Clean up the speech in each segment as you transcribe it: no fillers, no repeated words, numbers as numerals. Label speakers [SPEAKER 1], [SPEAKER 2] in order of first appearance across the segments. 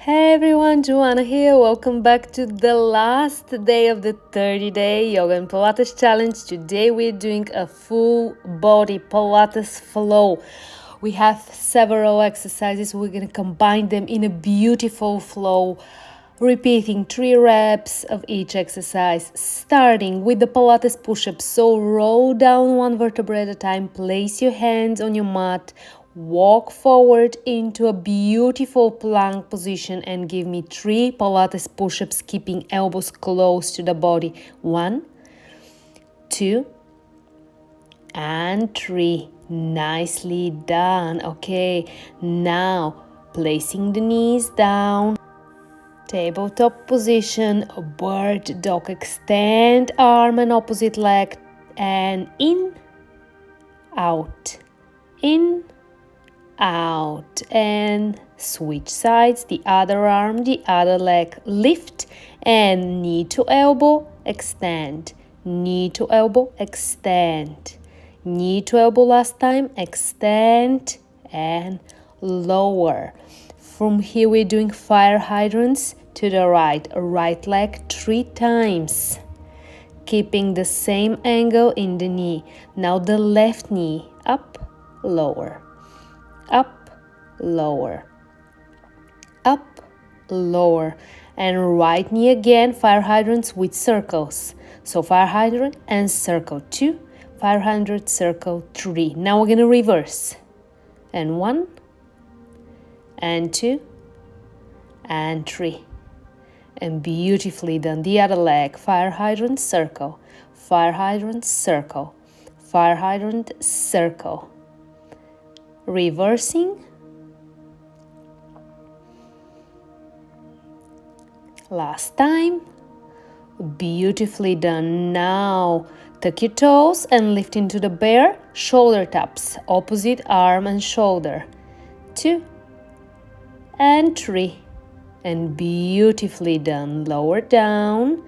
[SPEAKER 1] Hey everyone, Joana here. Welcome back to the last day of the 30-day Yoga and Pilates challenge. Today we're doing a full body Pilates flow. We have several exercises. We're going to combine them in a beautiful flow, repeating 3 reps of each exercise, starting with the Pilates push-ups. So roll down 1 vertebra at a time, place your hands on your mat, walk forward into a beautiful plank position and give me 3 Pilates push-ups, keeping elbows close to the body. 1, 2, and 3. Nicely done. Okay, now placing the knees down, tabletop position, bird dog. Extend arm and opposite leg and in, out, in, out, and switch sides. The other arm, the other leg, lift and knee to elbow, extend, knee to elbow, extend, knee to elbow last time, extend and lower. From here we're doing fire hydrants to the right leg 3 times, keeping the same angle in the knee. Now the left knee, up, lower, up, lower, up, lower, and right knee again, fire hydrants with circles. So fire hydrant and circle 2, fire hydrant, circle 3. Now we're going to reverse. And 1, and 2, and 3. And beautifully done. The other leg, fire hydrant, circle, fire hydrant, circle, fire hydrant, circle. Reversing. Last time. Beautifully done. Now tuck your toes and lift into the bear, shoulder taps, opposite arm and shoulder. 2 and 3. And beautifully done. Lower down.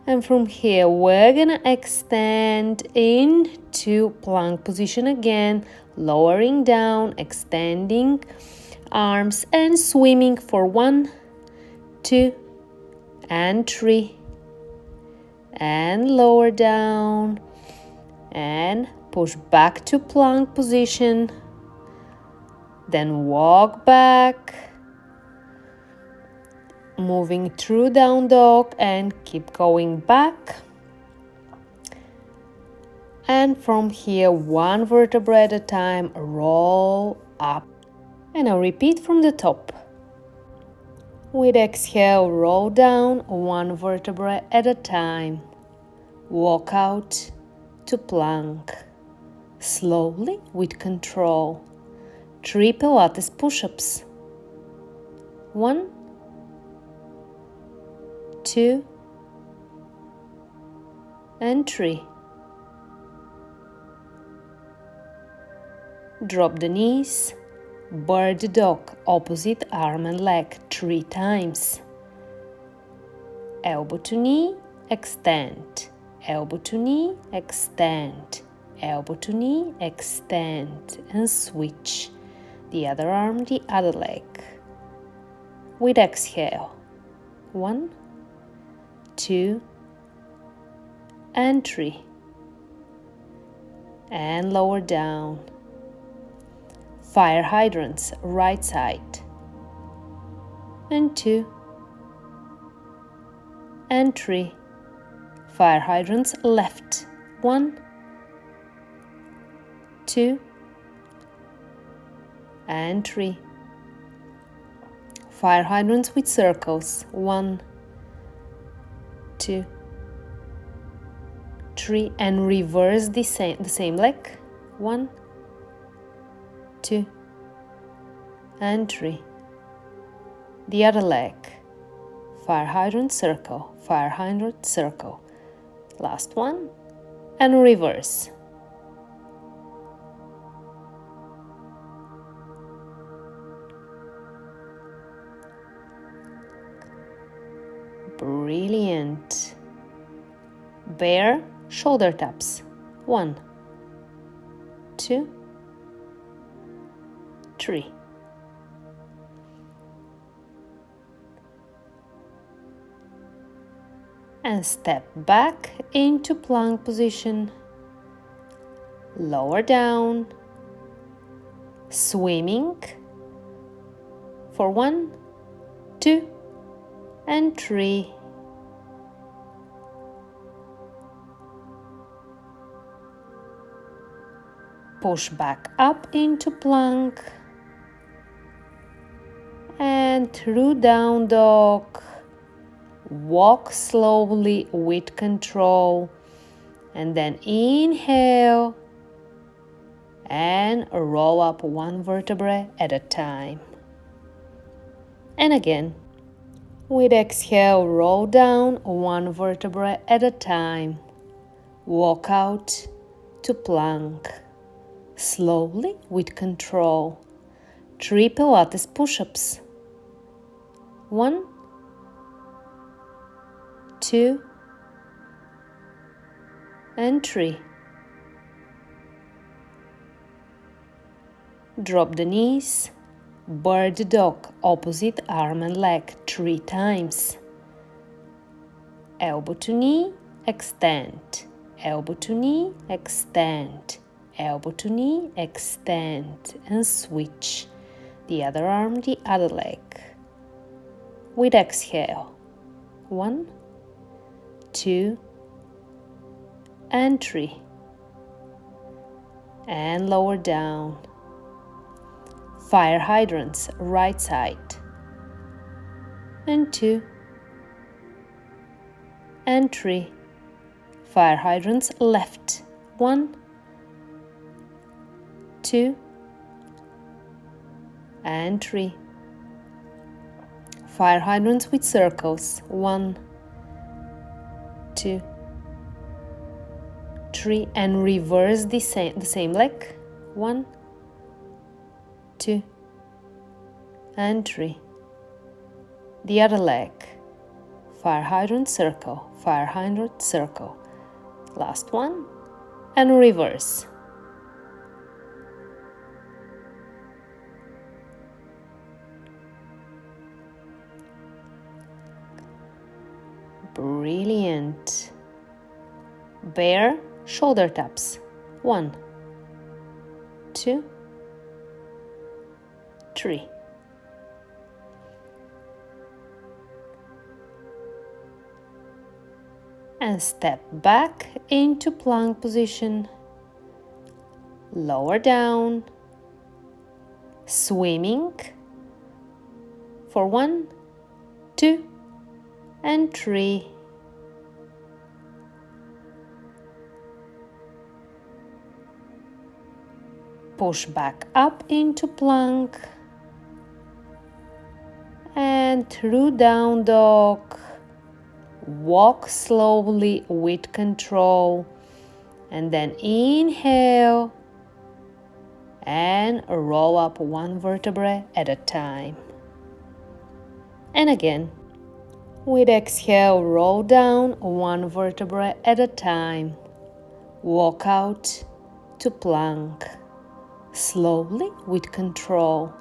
[SPEAKER 1] And from here, we're gonna extend into plank position again, lowering down, extending arms and swimming for 1, 2, and 3. And lower down and push back to plank position. Then walk back, moving through down dog and keep going back. And from here, 1 vertebra at a time, roll up. And now repeat from the top. With exhale, roll down 1 vertebra at a time. Walk out to plank. Slowly, with control. 3 Pilates push-ups. 1, 2, and 3. Drop the knees. Bird dog, opposite arm and leg 3 times. Elbow to knee, extend. Elbow to knee, extend. Elbow to knee, extend. And switch. The other arm, the other leg. With exhale. 1, 2, and 3. And lower down. Fire hydrants, right side. And 2, and 3. Fire hydrants, left. 1, 2, and 3. Fire hydrants with circles. 1, 2, 3. And reverse the same leg. 1, 2, and 3. The other leg. Fire hydrant, circle, fire hydrant, circle. Last one. And reverse. Brilliant. Bear, shoulder taps. 1, 2, 3. And step back into plank position. Lower down. Swimming for 1, 2, and 3. Push back up into plank and through down dog. Walk slowly with control, and then inhale and roll up one vertebra at a time. And again, with exhale, roll down one vertebra at a time. Walk out to plank, slowly with control. 3 Pilates push-ups. 1, 2, and 3. Drop the knees. Bird dog, opposite arm and leg 3 times. Elbow to knee, extend. Elbow to knee, extend. Elbow to knee, extend. And switch. The other arm, the other leg. With exhale. 1, 2, and 3. And lower down. Fire hydrants, right side. And 2, and 3. Fire hydrants, left. 1, 2, and 3. Fire hydrants with circles. 1, 2, 3. And reverse the same leg. 1, 2, and 3. The other leg. Fire hydrant, circle. Fire hydrant, circle. Last one. And reverse. Brilliant. Bear shoulder taps. 1, 2, 3. And step back into plank position. Lower down. Swimming for 1, 2, and 3. Push back up into plank and through down dog. Walk slowly with control, and then inhale and roll up one vertebra at a time. And again, with exhale, roll down one vertebra at a time. Walk out to plank, slowly with control.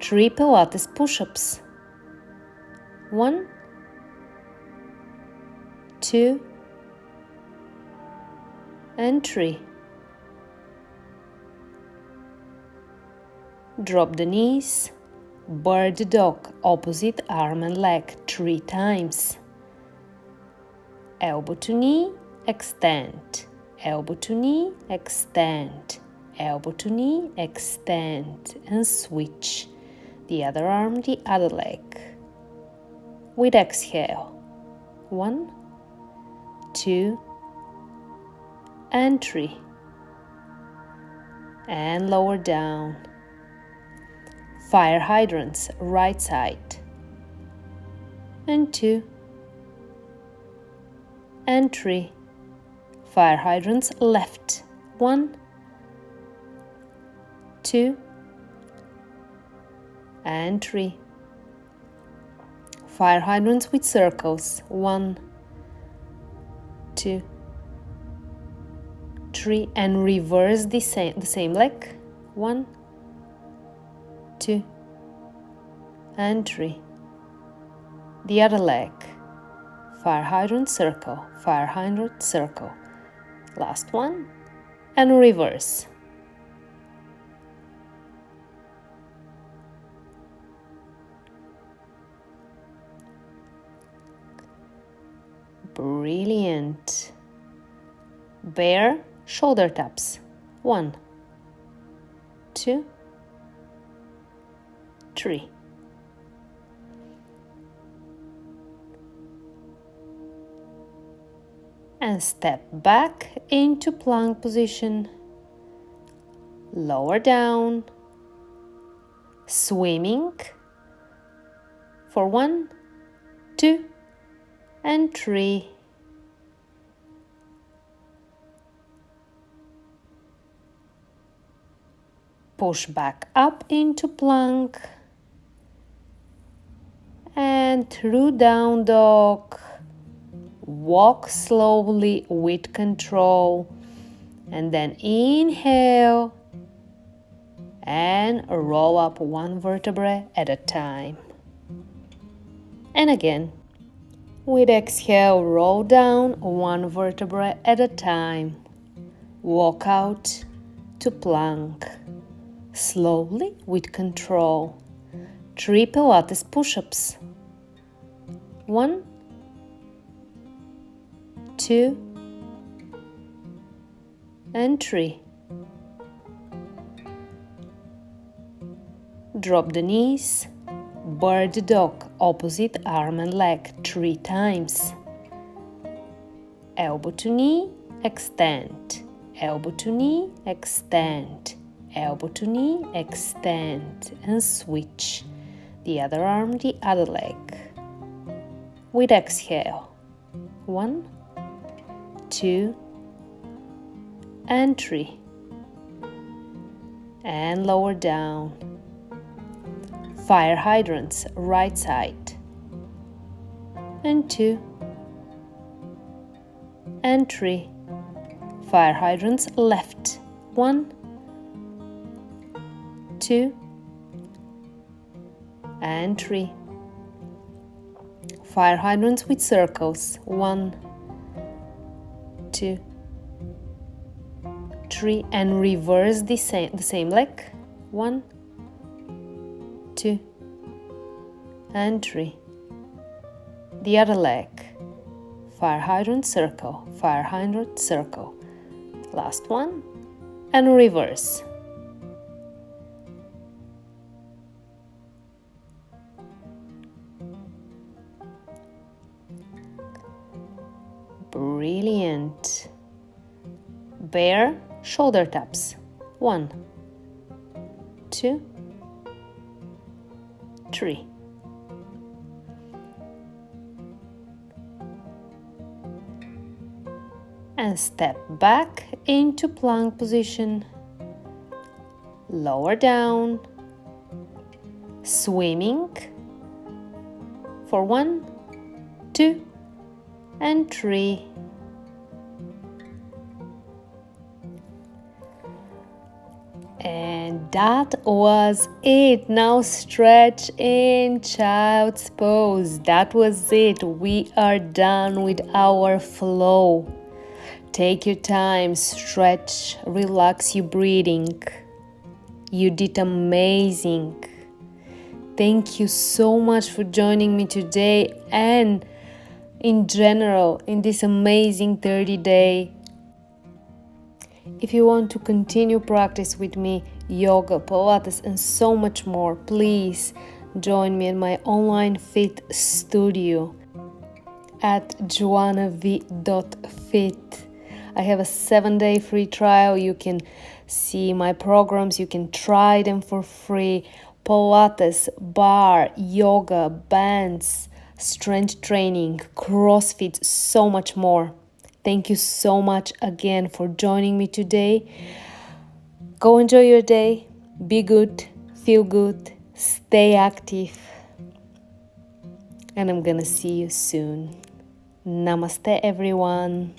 [SPEAKER 1] 3 Pilates push-ups. 1, 2, and 3. Drop the knees. Bird dog, opposite arm and leg 3 times. Elbow to knee, extend. Elbow to knee, extend. Elbow to knee, extend. And switch. The other arm, the other leg. With exhale. 1, 2, and 3. And lower down. Fire hydrants, right side. And 2, and 3. Fire hydrants, left. 1, 2, and 3. Fire hydrants with circles. 1, 2, 3. And reverse the same leg. 1, 2, and 3. The other leg. Fire hydrant circle, fire hydrant circle. Last one, and reverse. Brilliant. Bear shoulder taps. 1, 2, 3. And step back into plank position. Lower down. Swimming for 1, 2, and 3. Push back up into plank and through down dog. Walk slowly with control, and then inhale and roll up one vertebra at a time. And again, with exhale, roll down one vertebra at a time. Walk out to plank, slowly with control. 3 Pilates push-ups. 1, 2, and 3. Drop the knees. Bird dog, opposite arm and leg 3 times. Elbow to knee, extend. Elbow to knee, extend. Elbow to knee, extend. And switch. The other arm, the other leg. With exhale. 1, 2, and 3. And lower down. Fire hydrants, right side. And 2, and 3. Fire hydrants, left. 1, 2, and 3. Fire hydrants with circles. 1, 2, 3, and reverse the same leg. 1, 2, and 3. The other leg. Fire hydrant circle, fire hydrant circle. Last one, and reverse. Brilliant. Bear shoulder taps. 1, 2, 3. And step back into plank position. Lower down. Swimming for 1, 2, and 3. And that was it. Now stretch in child's pose. That was it. We are done with our flow. Take your time, stretch, relax your breathing. You did amazing. Thank you so much for joining me today and in general in this amazing 30-day. If you want to continue practice with me, yoga, Pilates, and so much more, please join me in my online fit studio at joanav.fit. I have a 7-day free trial. You can see my programs, you can try them for free. Pilates, bar, yoga, bands, strength training, CrossFit, so much more. Thank you so much again for joining me today. Go enjoy your day. Be good, feel good, stay active. And I'm gonna see you soon. Namaste, everyone.